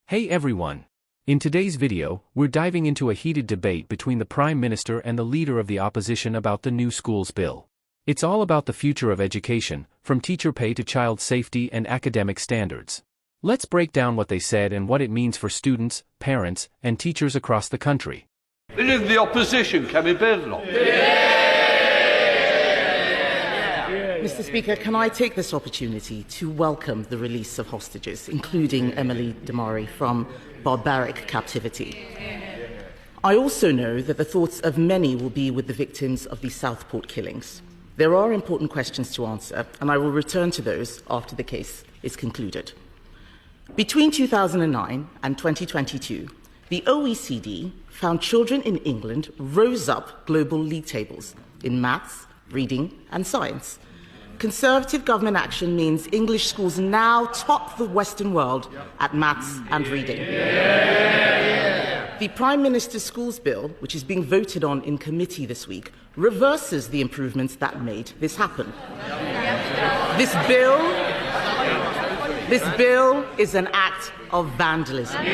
Hey everyone! In today's video, we're diving into a heated debate between the Prime Minister and the leader of the opposition about the new schools bill. It's all about the future of education, from teacher pay to child safety and academic standards. Let's break down what they said and what it means for students, parents, and teachers across the country. This is the opposition, Kemi Badenoch. Mr. Speaker, can I take this opportunity to welcome the release of hostages, including Emily Damari, from barbaric captivity? I also know that the thoughts of many will be with the victims of the Southport killings. There are important questions to answer, and I will return to those after the case is concluded. Between 2009 and 2022, the OECD found children in England rose up global league tables in maths, reading, and science. Conservative government action means English schools now top the Western world at maths and reading. The Prime Minister's schools bill, which is being voted on in committee this week, reverses the improvements that made this happen. This bill is an act of vandalism.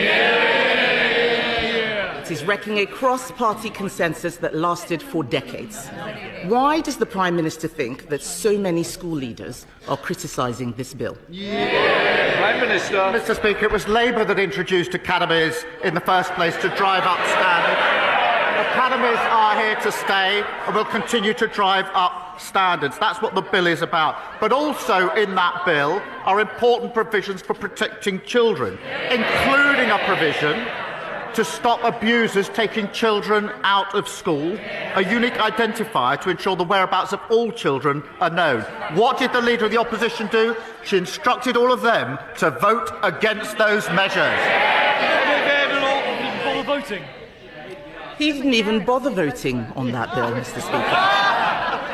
It is wrecking a cross-party consensus that lasted for decades. Why does the Prime Minister think that so many school leaders are criticising this bill? Prime Minister. Mr. Speaker, it was Labour that introduced academies in the first place to drive up standards. Academies are here to stay and will continue to drive up standards. That's what the bill is about. But also in that bill are important provisions for protecting children, including a provision to stop abusers taking children out of school, a unique identifier to ensure the whereabouts of all children are known. What did the Leader of the Opposition do? She instructed all of them to vote against those measures. He didn't even bother voting on that bill, Mr. Speaker.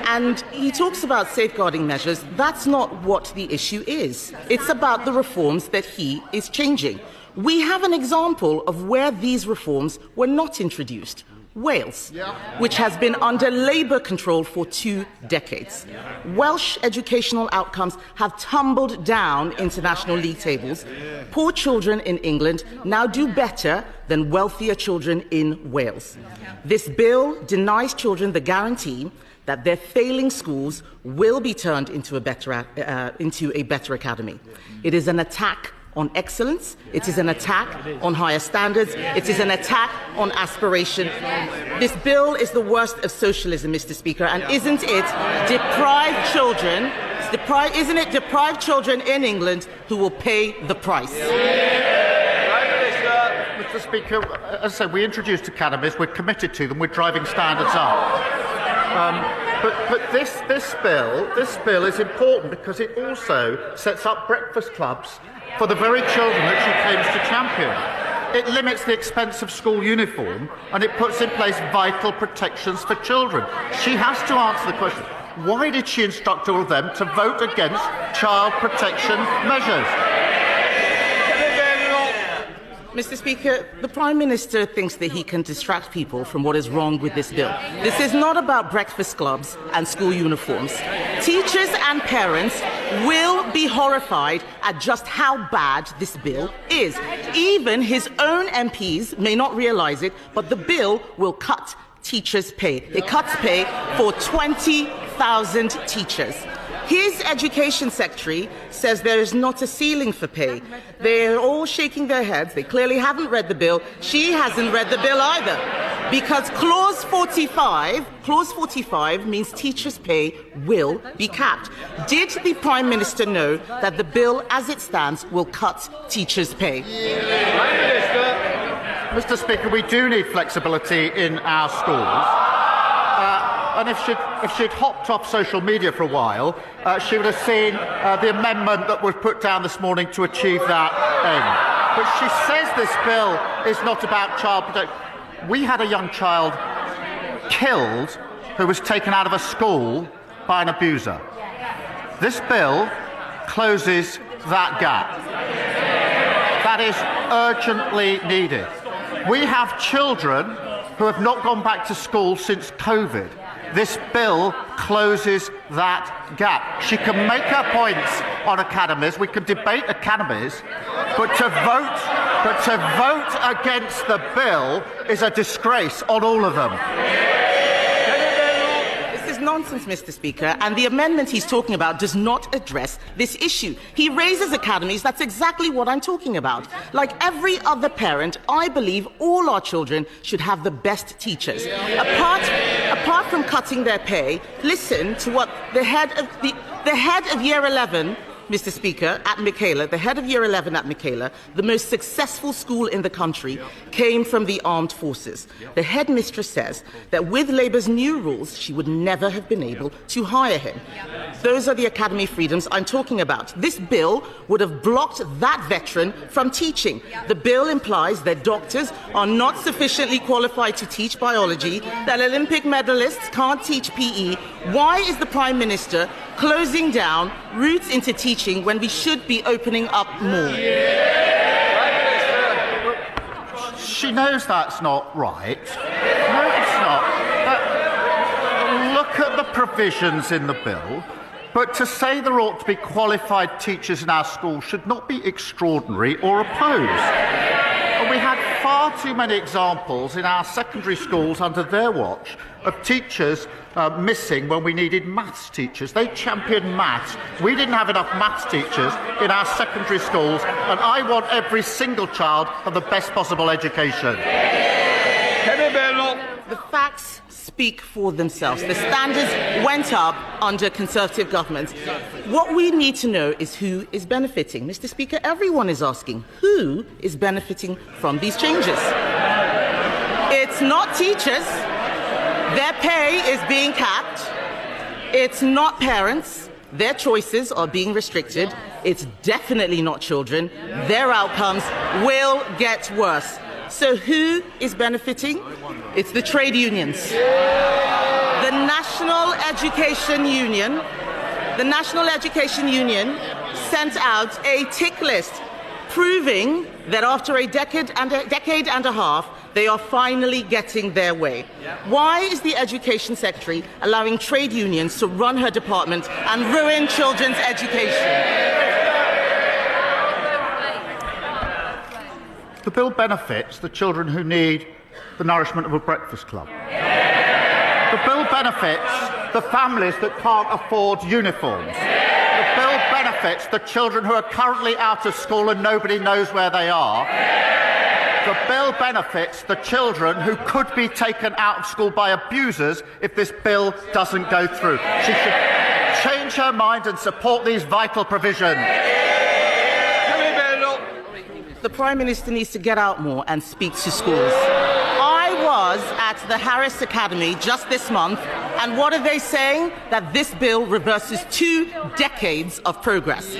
And he talks about safeguarding measures. That's not what the issue is. It's about the reforms that he is changing. We have an example of where these reforms were not introduced. Wales, which has been under Labour control for 2 decades. Welsh educational outcomes have tumbled down international league tables. Poor children in England now do better than wealthier children in Wales. This bill denies children the guarantee that their failing schools will be turned into a better academy. It is an attack on excellence, it is an attack on higher standards, it is an attack on aspiration. This bill is the worst of socialism, Mr. Speaker, and isn't it deprived children in England who will pay the price? Mr. Speaker, as I said, we introduced academies, we're committed to them, we're driving standards up. But this bill is important because it also sets up breakfast clubs for the very children that she claims to champion. It limits the expense of school uniform and it puts in place vital protections for children. She has to answer the question, why did she instruct all of them to vote against child protection measures? Mr. Speaker, the Prime Minister thinks that he can distract people from what is wrong with this bill. This is not about breakfast clubs and school uniforms. Teachers and parents will be horrified at just how bad this bill is. Even his own MPs may not realise it, but the bill will cut teachers' pay. It cuts pay for 20,000 teachers. His education secretary says there is not a ceiling for pay. They're all shaking their heads. They clearly haven't read the bill. She hasn't read the bill either. Because Clause 45 means teachers' pay will be capped. Did the Prime Minister know that the bill as it stands will cut teachers' pay? Prime Minister. Mr. Speaker, we do need flexibility in our schools. And if she'd hopped off social media for a while, she would have seen the amendment that was put down this morning to achieve that aim. But she says this bill is not about child protection. We had a young child killed who was taken out of a school by an abuser. This bill closes that gap. That is urgently needed. We have children who have not gone back to school since COVID. This bill closes that gap. She can make her points on academies, we can debate academies, but to vote But to vote against the bill is a disgrace on all of them. This is nonsense, Mr. Speaker, and the amendment he's talking about does not address this issue. He raises academies. That's exactly what I'm talking about. Like every other parent, I believe all our children should have the best teachers. Apart from cutting their pay, listen to what the head of Year 11, Mr. Speaker, at Michaela, the head of Year 11 at Michaela, the most successful school in the country, came from the armed forces. The headmistress says that with Labour's new rules, she would never have been able to hire him. Those are the academy freedoms I'm talking about. This bill would have blocked that veteran from teaching. The bill implies that doctors are not sufficiently qualified to teach biology, that Olympic medalists can't teach PE. Why is the Prime Minister closing down routes into teaching when we should be opening up more? She knows that's not right. No, it's not. Look at the provisions in the bill. But to say there ought to be qualified teachers in our schools should not be extraordinary or opposed. And we had far too many examples in our secondary schools under their watch of teachers missing when we needed maths teachers. They championed maths. We didn't have enough maths teachers in our secondary schools, and I want every single child to have the best possible education. Kemi Badenoch. The facts speak for themselves. The standards went up under Conservative governments. What we need to know is who is benefiting. Mr. Speaker, everyone is asking who is benefiting from these changes. It's not teachers. Their pay is being capped. It's not parents. Their choices are being restricted. It's definitely not children. Their outcomes will get worse. So who is benefiting? It's the trade unions. The National Education Union sent out a tick list proving that after a decade and a half, they are finally getting their way. Why is the Education Secretary allowing trade unions to run her department and ruin children's education? The bill benefits the children who need the nourishment of a breakfast club. The bill benefits the families that can't afford uniforms. The bill benefits the children who are currently out of school and nobody knows where they are. The bill benefits the children who could be taken out of school by abusers if this bill doesn't go through. She should change her mind and support these vital provisions. The Prime Minister needs to get out more and speak to schools. I was at the Harris Academy just this month, and what are they saying? That this bill reverses 2 decades of progress,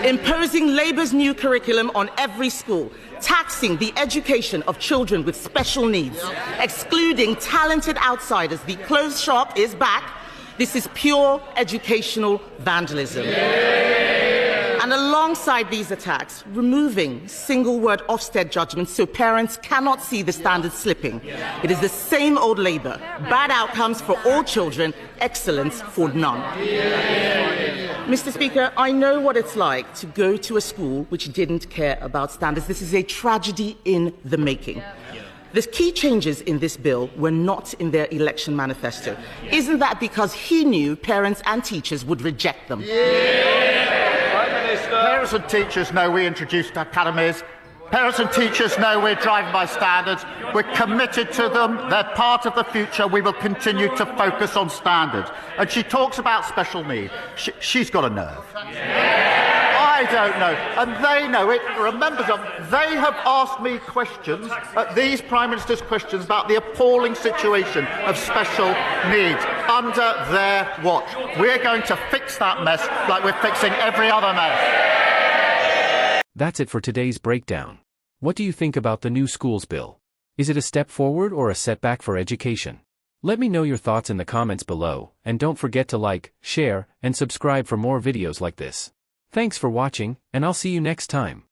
imposing Labour's new curriculum on every school, taxing the education of children with special needs, excluding talented outsiders. The closed shop is back. This is pure educational vandalism. And alongside these attacks, removing single-word Ofsted judgments so parents cannot see the standards slipping. It is the same old Labour. Bad outcomes for all children, excellence for none. Mr. Speaker, I know what it's like to go to a school which didn't care about standards. This is a tragedy in the making. The key changes in this bill were not in their election manifesto. Isn't that because he knew parents and teachers would reject them? Parents and teachers know we introduced academies. Parents and teachers know we're driving by standards. We're committed to them. They're part of the future. We will continue to focus on standards. And she talks about special need. She's got a nerve. I don't know. And they know it. Remember, they have asked me questions, these Prime Minister's questions, about the appalling situation of special needs under their watch. We're going to fix that mess like we're fixing every other mess. That's it for today's breakdown. What do you think about the new schools bill? Is it a step forward or a setback for education? Let me know your thoughts in the comments below, and don't forget to like, share, and subscribe for more videos like this. Thanks for watching, and I'll see you next time.